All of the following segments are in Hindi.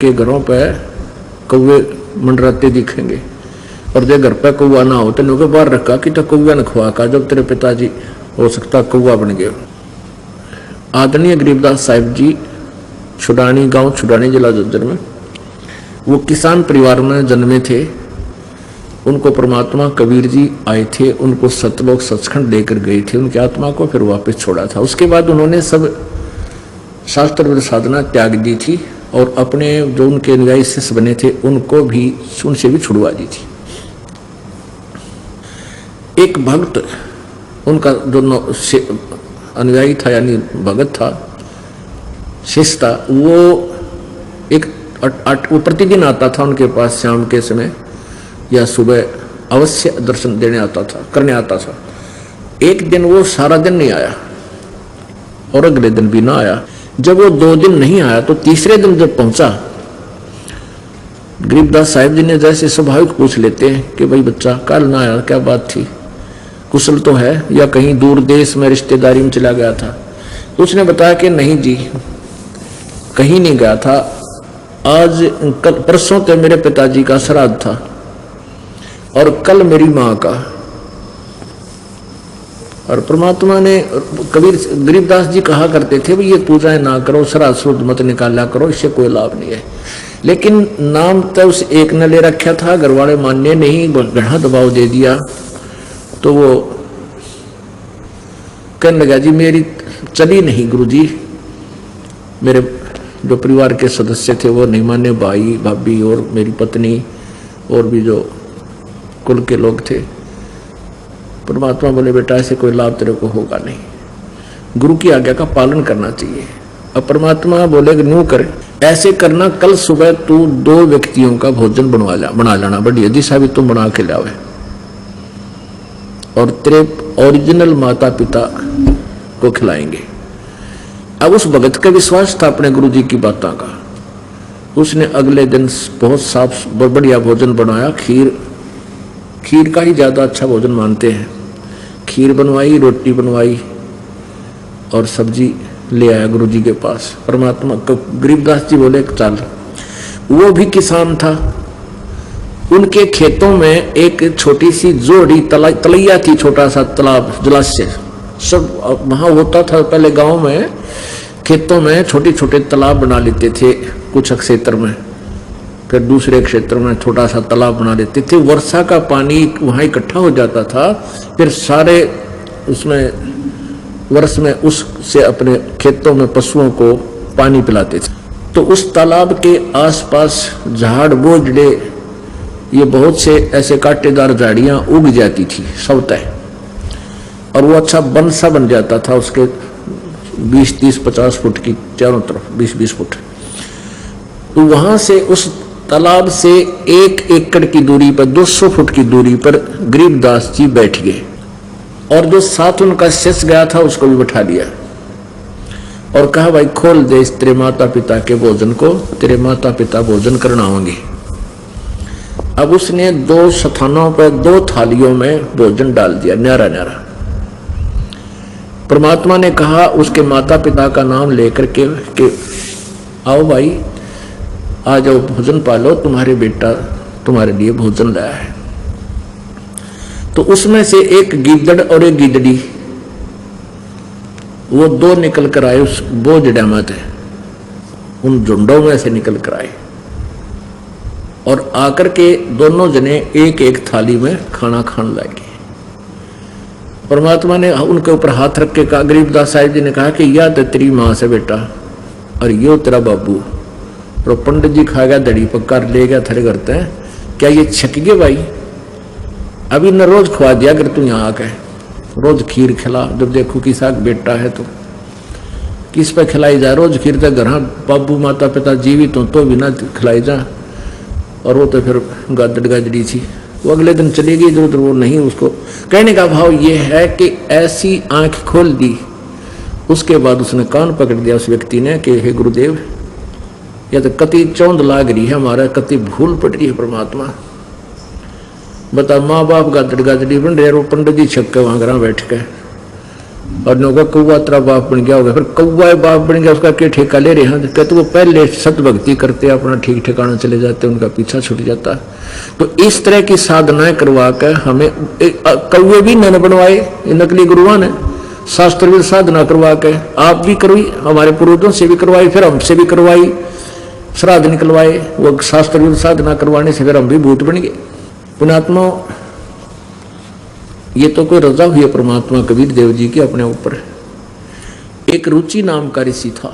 के घरों पे कौवे मंडराते दिखेंगे और जो घर पे कौवा ना हो तो लोग बाहर रखा कि तो कौवा ने खुआ का जब तेरे पिताजी हो सकता कौवा बन गए। आदरणीय गरीबदास साहिब जी छुडानी गांव छुडानी जिला झज्जर में वो किसान परिवार में जन्मे थे। उनको परमात्मा कबीर जी आए थे, उनको सतलोक सचखंड देकर गए थे, उनकी आत्मा को फिर वापस छोड़ा था। उसके बाद उन्होंने सब शास्त्र साधना त्याग दी थी और अपने जो उनके अनुयायी शिष्य बने थे उनको भी उनसे भी छुड़वा दी थी। एक भक्त उनका जो अनुयायी था यानी भगत था, शिष्य था, वो वो प्रतिदिन आता था उनके पास शाम के समय या सुबह अवश्य दर्शन देने आता था, करने आता था। एक दिन वो सारा दिन नहीं आया और अगले दिन भी ना आया। जब वो 2 दिन नहीं आया तो तीसरे दिन जब पहुंचा, गरीबदास साहिब जी ने जैसे स्वाभाविक पूछ लेते हैं कि भाई बच्चा कल ना आया, क्या बात थी, कुशल तो है या कहीं दूर देश में रिश्तेदारी में चला गया था। तो उसने बताया कि नहीं जी कहीं नहीं गया था, आज कल परसों तो मेरे पिताजी का श्राद्ध था और कल मेरी माँ का। और परमात्मा ने कबीर गरीबदास जी कहा करते थे भाई ये पूजाएं ना करो, श्राद्ध शुद्ध मत निकाला करो, इससे कोई लाभ नहीं है। लेकिन नाम तो उस एक ने ले रखा था, घर वाले मान्य नहीं, गढ़ा दबाव दे दिया। तो वो कहने लगा जी मेरी चली नहीं गुरुजी, मेरे जो परिवार के सदस्य थे वो नहीं माने, भाई भाभी और मेरी पत्नी और भी जो कुल के लोग थे। परमात्मा बोले बेटा ऐसे कोई लाभ तेरे को होगा नहीं, गुरु की आज्ञा का पालन करना चाहिए। अब परमात्मा बोले कि न्यू करे, ऐसे करना कल सुबह तू 2 व्यक्तियों का भोजन बना लाना, बड़ी दिशा भी तुम बना के लावे और तेरे ओरिजिनल माता पिता को खिलाएंगे। अब उस भगत का विश्वास था अपने गुरु जी की बातों का। उसने अगले दिन बहुत साफ बढ़िया भोजन बनाया, खीर का ही ज्यादा अच्छा भोजन मानते हैं। खीर बनवाई, रोटी बनवाई और सब्जी ले आया गुरु जी के पास। परमात्मा गरीबदास जी बोले चल, वो भी किसान था, उनके खेतों में एक छोटी सी जोड़ी तलैया थी, छोटा सा तालाब जलाशय सब वहां होता था। पहले गांव में खेतों में छोटे छोटे तालाब बना लेते थे कुछ क्षेत्र में, फिर दूसरे क्षेत्र में छोटा सा तालाब बना लेते थे। वर्षा का पानी वहां इकट्ठा हो जाता था, फिर सारे उसमें वर्ष में उससे अपने खेतों में पशुओं को पानी पिलाते थे। तो उस तालाब के आसपास झाड़ बोझड़े ये बहुत से ऐसे कांटेदार झाड़ियां उग जाती थी सब तय, और वो अच्छा वन सा बन जाता था। उसके 20-30-50 फुट की चारों तरफ 20-20 फुट। तो वहां से उस तालाब से 1 एकड़ की दूरी पर 200 फुट की दूरी पर गरीबदास जी बैठ गए और जो साथ उनका शिष्य गया था उसको भी बैठा लिया और कहा भाई खोल दे इस तेरे माता पिता के भोजन को, तेरे माता पिता भोजन करना होंगे। अब उसने 2 स्थानों पर 2 थालियों में भोजन डाल दिया, न्यारा न्यारा। परमात्मा ने कहा उसके माता पिता का नाम लेकर के आओ भाई आ जाओ भोजन पालो, तुम्हारे बेटा तुम्हारे लिए भोजन लाया है। तो उसमें से एक गिद्दड़ और एक गिद्दड़ी वो 2 निकल कर आए उस बोझड़ा में थे, उन झुंडों में से निकल कर आए और आकर के दोनों जने एक एक थाली में खाना खाने लगे। परमात्मा ने उनके ऊपर हाथ रख के कहा, गरीबदास साहिब जी ने कहा कि यह तो तेरी माँ से बेटा और यो तेरा बाबू। तो पंडित जी खा गया, दड़ी पक्का ले गया थारे घर ते, क्या ये छक गए भाई? अभी न रोज खुआ दिया अगर तू यहाँ आके रोज खीर खिला, जब देखो कि साग बेटा है तो किस पे खिलाई जा, रोज खीर तो घर बाबू माता पिता जीवित हो तो भी ना खिलाई जा। और वो तो फिर गादड़ गाजड़ी थी, वो अगले दिन चली गई इधर उधर, वो नहीं। उसको कहने का भाव ये है कि ऐसी आंख खोल दी, उसके बाद उसने कान पकड़ दिया उस व्यक्ति ने कि हे गुरुदेव या तो कति चौंध लाग रही है हमारा, कति भूल पड़ रही है परमात्मा। बता माँ बाप गादड़ गाजड़ी बन रहे, वो पंडित जी छक्के वहां घर बैठ के और नौका कौवा तेरा बाप बन गया होगा, फिर कौवा बाप बन गया उसका क्या ठेका ले रहे हैं? कहते वो पहले सतभक्ति करते अपना ठीक ठिकाना चले जाते, उनका पीछा छूट जाता। तो इस तरह की साधनाएं करवा कर हमें कौवे भी न बनवाए नकली गुरुआ ने, शास्त्र भी साधना करवा के आप भी करवाई, हमारे पूर्वजों से भी करवाई, फिर हमसे भी करवाई, श्राद्ध निकलवाए, वो शास्त्र भी साधना करवाने से फिर हम भी भूत बन गए। पुणात्मा ये तो कोई रजा हुई है परमात्मा कबीर देव जी के अपने ऊपर। एक रुचि नाम का ऋषि था,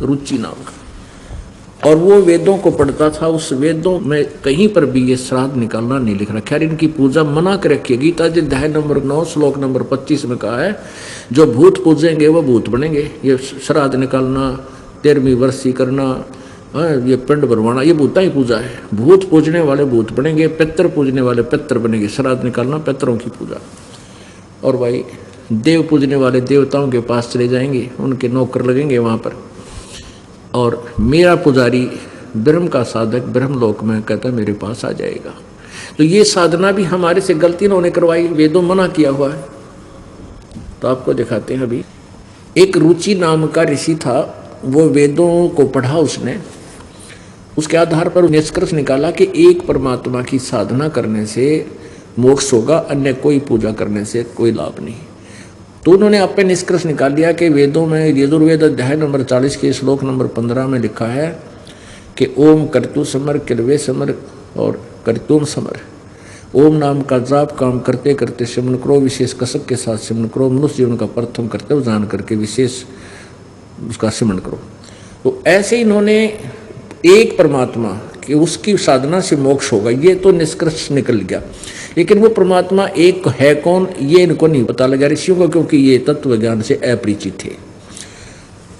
रुचि नाम का, और वो वेदों को पढ़ता था। उस वेदों में कहीं पर भी ये श्राद्ध निकालना नहीं लिख रखा है, इनकी पूजा मना कर रखी है। गीता जी अध्याय नंबर 9 श्लोक नंबर 25 में कहा है जो भूत पूजेंगे वो भूत बनेंगे। ये श्राद्ध निकालना, 13वीं वर्षी करना, ये पिंड भरवाना, ये भूता ही पूजा है। भूत पूजने वाले भूत बनेंगे, पितर पूजने वाले पितर बनेंगे। श्राद्ध निकालना पितरों की पूजा। और भाई देव पूजने वाले देवताओं के पास चले जाएंगे, उनके नौकर लगेंगे वहाँ पर। और मेरा पुजारी ब्रह्म का साधक ब्रह्मलोक में कहता मेरे पास आ जाएगा। तो ये साधना भी हमारे से गलती इन्होंने करवाई, वेदों मना किया हुआ है। तो आपको दिखाते हैं। अभी एक रुचि नाम का ऋषि था, वो वेदों को पढ़ा उसने, उसके आधार पर निष्कर्ष निकाला कि एक परमात्मा की साधना करने से मोक्ष होगा, अन्य कोई पूजा करने से कोई लाभ नहीं। तो उन्होंने आप पे निष्कर्ष निकाल लिया कि वेदों में यजुर्वेद अध्याय नंबर 40 के श्लोक नंबर 15 में लिखा है कि ओम कर्तु समर किलवे समर और कर्तुम समर। ओम नाम का जाप काम करते करते सिमरन करो, विशेष कसक के साथ सिमरन करो, मनुष्य जीवन का प्रथम कर्तव्य जान करके विशेष उसका सिमरन करो। तो ऐसे इन्होंने एक परमात्मा कि उसकी साधना से मोक्ष होगा, ये तो निष्कर्ष निकल गया। लेकिन वो परमात्मा एक है कौन, ये इनको नहीं पता लगा ऋषियों को, क्योंकि ये तत्व ज्ञान से अपरिचित थे।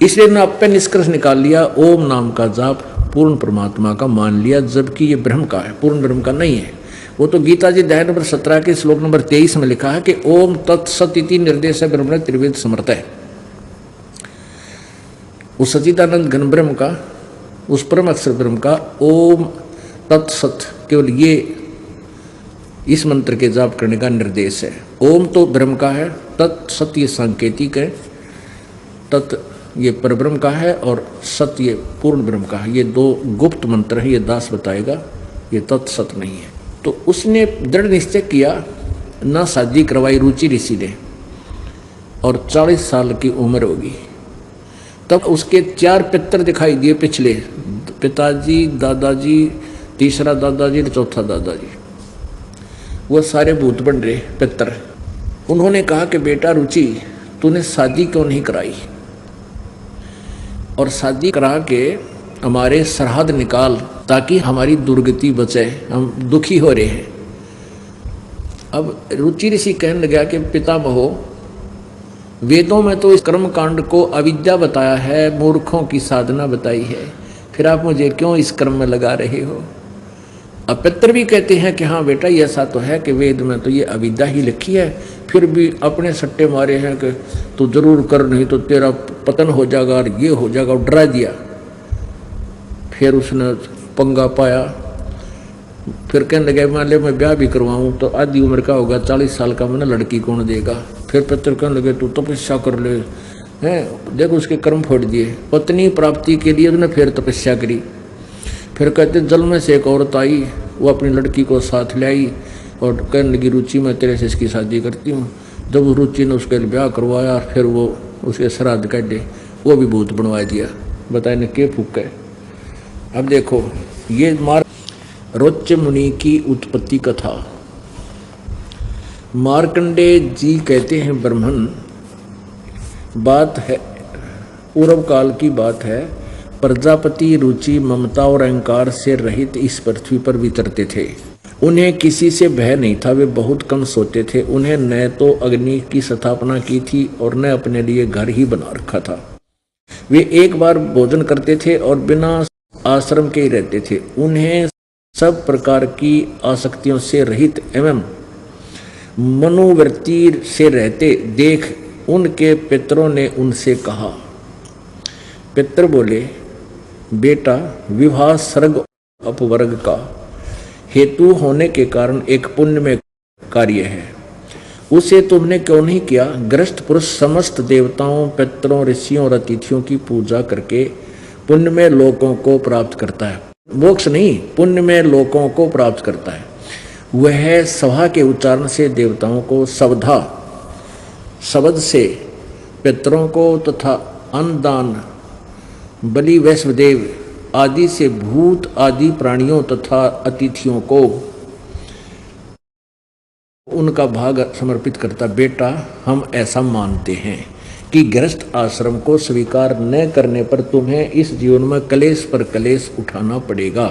इसलिए इन्होंने आप पे निष्कर्ष निकाल लिया, ओम नाम का जाप पूर्ण परमात्मा का मान लिया, जबकि ये ब्रह्म का है, पूर्ण ब्रह्म का नहीं है। वो तो गीता जी अध्याय नंबर 17 के श्लोक नंबर 23 में लिखा है कि ओम तत्सत इति निर्देश ब्रह्म त्रिवेद समर्थ है। उस सच्चिदानंद घन ब्रह्म का, उस परम अक्षर ब्रह्म का ओम तत्सत केवल ये इस मंत्र के जाप करने का निर्देश है। ओम तो ब्रह्म का है, तत्सत ये सांकेतिक है, तत् ये परब्रह्म का है और सत ये पूर्ण ब्रह्म का है। ये दो गुप्त मंत्र है, ये दास बताएगा, ये तत्सत नहीं है। तो उसने दृढ़ निश्चय किया, ना शादी करवाई रुचि ऋषि ने, और 40 साल की उम्र होगी। तब उसके 4 पितर दिखाई दिए पिछले, पिताजी, दादाजी, तीसरा दादाजी और चौथा दादाजी, वो सारे भूत बन रहे पितर। उन्होंने कहा कि बेटा रुचि तूने शादी क्यों नहीं कराई, और शादी करा के हमारे श्राद्ध निकाल ताकि हमारी दुर्गति बचे, हम दुखी हो रहे हैं। अब रुचि ऋषि कहने लगा कि पितामहो वेदों में तो इस कर्म कांड को अविद्या बताया है, मूर्खों की साधना बताई है, फिर आप मुझे क्यों इस कर्म में लगा रहे हो। अब पितर भी कहते हैं कि हाँ बेटा ये ऐसा तो है कि वेद में तो ये अविद्या ही लिखी है, फिर भी अपने सट्टे मारे हैं कि तू जरूर कर, नहीं तो तेरा पतन हो जाएगा और ये हो जाएगा, और डरा दिया। फिर उसने पंगा पाया, फिर कहने लगे मान ले मैं ब्याह भी करवाऊँ तो आधी उम्र का होगा, 40 साल का, मैंने लड़की कौन देगा। फिर पितर कहने लगे तू तपस्या कर ले, हैं देखो उसके कर्म फोड़ दिए। पत्नी प्राप्ति के लिए उसने फिर तपस्या करी। फिर कहते जल में से एक औरत आई, वो अपनी लड़की को साथ ले आई और कहने लगी रुचि मैं तेरे से इसकी शादी करती हूँ। जब रुचि ने उसके ब्याह करवाया, फिर वो उसके श्राद्ध काटे, वो भी भूत बनवा दिया। बताए ने के फूक है। अब देखो ये रोच्य मुनि की उत्पत्ति कथा। मार्कंडेय जी कहते हैं ब्राह्मण, बात है पूर्व काल की बात है, प्रजापति रुचि ममता और अहंकार से रहित इस पृथ्वी पर विचरते थे। उन्हें किसी से भय नहीं था, वे बहुत कम सोते थे। उन्हें न तो अग्नि की स्थापना की थी और न अपने लिए घर ही बना रखा था। वे एक बार भोजन करते थे और बिना आश्रम के ही रहते थे। उन्हें सब प्रकार की आसक्तियों से रहित एवं मनोवृत्ति से रहते देख उनके पितरों ने उनसे कहा। पितर बोले बेटा विवाह सर्ग अपवर्ग का हेतु होने के कारण एक पुण्य में कार्य है उसे तुमने क्यों नहीं किया? गृहस्थ पुरुष समस्त देवताओं, पितरों, ऋषियों और अतिथियों की पूजा करके पुण्य में लोकों को प्राप्त करता है। मोक्ष नहीं, पुण्य में लोकों को प्राप्त करता है। वह सभा के उच्चारण से देवताओं को सवधा, शब्द से पितरों को तथा अन्नदान, बलि, वैश्वदेव आदि से भूत आदि प्राणियों तथा अतिथियों को उनका भाग समर्पित करता। बेटा, हम ऐसा मानते हैं कि गृहस्थ आश्रम को स्वीकार न करने पर तुम्हें इस जीवन में कलेश पर कलेश उठाना पड़ेगा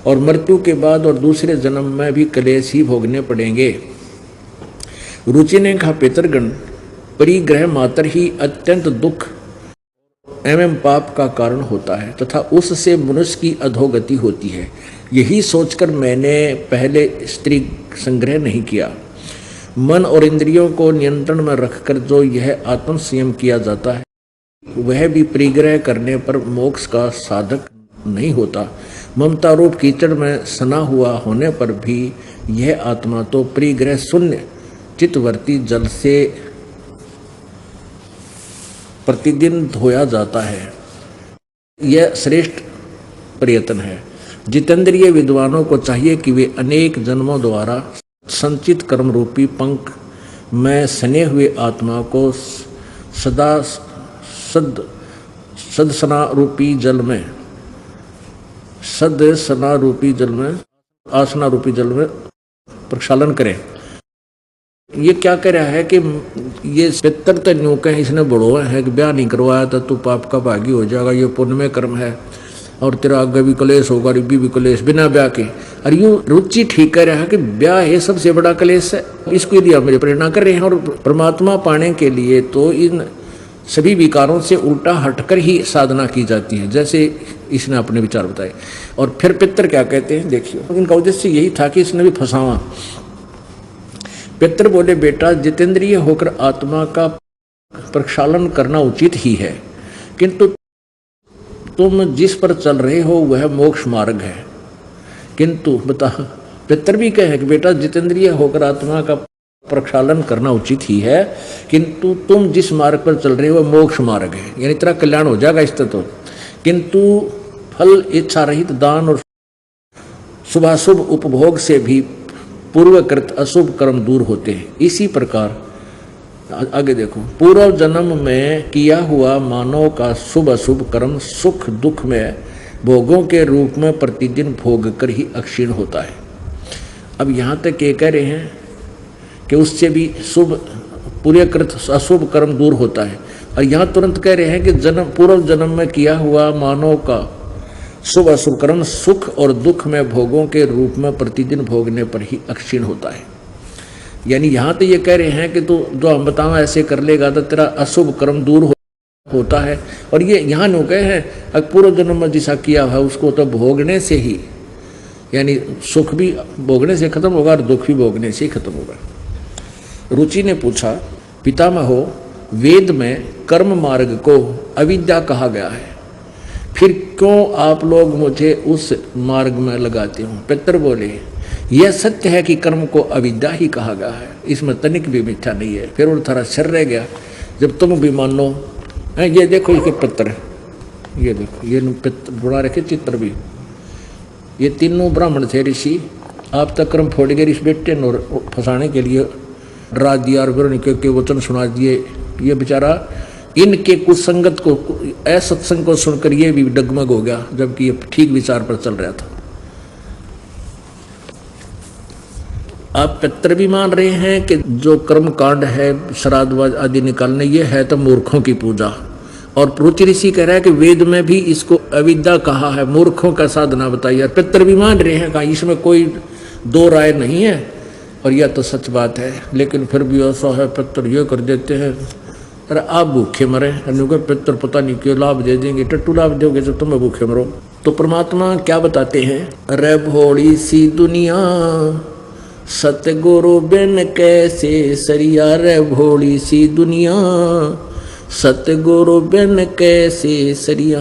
और मृत्यु के बाद और दूसरे जन्म में भी कलेश ही भोगने पड़ेंगे। रुचि ने कहा, पितरगण, परिग्रह मात्र ही अत्यंत दुख एवं पाप का कारण होता है तथा उससे मनुष्य की अधोगति होती है। यही सोचकर मैंने पहले स्त्री संग्रह नहीं किया। मन और इंद्रियों को नियंत्रण में रखकर जो यह आत्म संयम किया जाता है वह भी परिग्रह करने पर मोक्ष का साधक नहीं होता। ममता रूप कीचड़ में सना हुआ होने पर भी यह आत्मा तो परिग्रह शून्य चित्तवर्ती जल से प्रतिदिन धोया जाता है। यह श्रेष्ठ प्रयत्न है। जितेंद्रिय विद्वानों को चाहिए कि वे अनेक जन्मों द्वारा संचित कर्म रूपी पंख में सने हुए आत्मा को सदा सदसना रूपी जल में आसना रूपी जल में प्रक्षालन करें। ये क्या कह रहा है कि ये पितर तो न्यू कहे इसने बड़ो है कि ब्याह नहीं करवाया था तू पाप का भागी हो जाएगा, ये पुण्य में कर्म है और तेरा आगे भी कलेश होगा, रिब्बी भी कलेश बिना ब्याह के। और यूँ रुचि ठीक कह रहा है कि ब्याह है सबसे बड़ा कलेश है। इसको यदि आप मेरी प्रेरणा कर रहे हैं और परमात्मा पाने के लिए तो इन सभी विकारों से उल्टा हटकर ही साधना की जाती है, जैसे इसने अपने विचार बताए। और फिर पितर क्या कहते हैं देखिए, इनका उद्देश्य यही था कि इसने भी फंसावा। पितर बोले, बेटा, जितेंद्रिय होकर आत्मा का प्रक्षालन करना उचित ही है, किंतु तुम जिस पर चल रहे हो वह मोक्ष मार्ग है। किंतु बता, पितर भी कहे कि बेटा, जितेंद्रिय होकर आत्मा का प्रक्षालन करना उचित ही है, किंतु तुम जिस मार्ग पर चल रहे हो वह मोक्ष मार्ग है, यानी तेरा कल्याण हो जाएगा इससे तो। किंतु फल इच्छा रहित दान और शुभाशुभ उपभोग से भी पूर्वकृत अशुभ कर्म दूर होते हैं। इसी प्रकार आगे देखो, पूर्व जन्म में किया हुआ मानव का शुभ अशुभ कर्म सुख दुख में भोगों के रूप में प्रतिदिन भोग कर ही अक्षीण होता है। अब यहाँ तक ये कह रहे हैं कि उससे भी शुभ पूर्वकृत अशुभ कर्म दूर होता है, और यहाँ तुरंत कह रहे हैं कि पूर्व जन्म में किया हुआ मानव का शुभ अशुभ कर्म सुख और दुख में भोगों के रूप में प्रतिदिन भोगने पर ही अक्षीण होता है। यानी यहाँ तो ये कह रहे हैं कि तू जो हम बताओ ऐसे कर लेगा तो तेरा अशुभ कर्म दूर होता है। और ये यहाँ नो कहे हैं पूर्व जन्म में जिसा किया है उसको तो भोगने से ही, यानी सुख भी भोगने से खत्म होगा और दुख भी भोगने से ही खत्म होगा। रुचि ने पूछा, पितामहो, वेद में कर्म मार्ग को अविद्या कहा गया है, फिर क्यों आप लोग मुझे उस मार्ग में लगाते हो? पितर बोले, यह सत्य है कि कर्म को अविद्या ही कहा गया है, इसमें तनिक भी मिथ्या नहीं है। फिर वो थोड़ा शर रह गया, जब तुम भी मानो। ये देखो इसके पितर, ये देखो ये पितर बना रखे चित्र भी, ये तीनों ब्राह्मण थे ऋषि। आप तक कर्म फोड़ गए इस बेटे ने फंसाने के लिए डरा दिया और फिर के वचन सुना दिए। ये बेचारा इनके कुछ संगत को असत्संग को सुनकर ये भी डगमग हो गया, जबकि ये ठीक विचार पर चल रहा था। आप पितर भी मान रहे हैं कि जो कर्म कांड है श्राद्ध आदि निकालने, ये है तो मूर्खों की पूजा। और रुचि ऋषि कह रहा है कि वेद में भी इसको अविद्या कहा है, मूर्खों का साधना बताइए। और पितर भी मान रहे हैं, कहा इसमें कोई दो राय नहीं है, और यह तो सच बात है। लेकिन फिर भी ऐसा है, पितर ये कर देते हैं, अरे आप भूखे मरे, पितर पता नहीं क्यों लाभ दे देंगे, टट्टू लाभ दोगे तो तुम्हें भूखे मरो। तो परमात्मा क्या बताते हैं, रे भोली सी दुनिया सतगुरु बिन कैसे सरिया, रे भोली सी दुनिया सतगुरु बिन कैसे सरिया।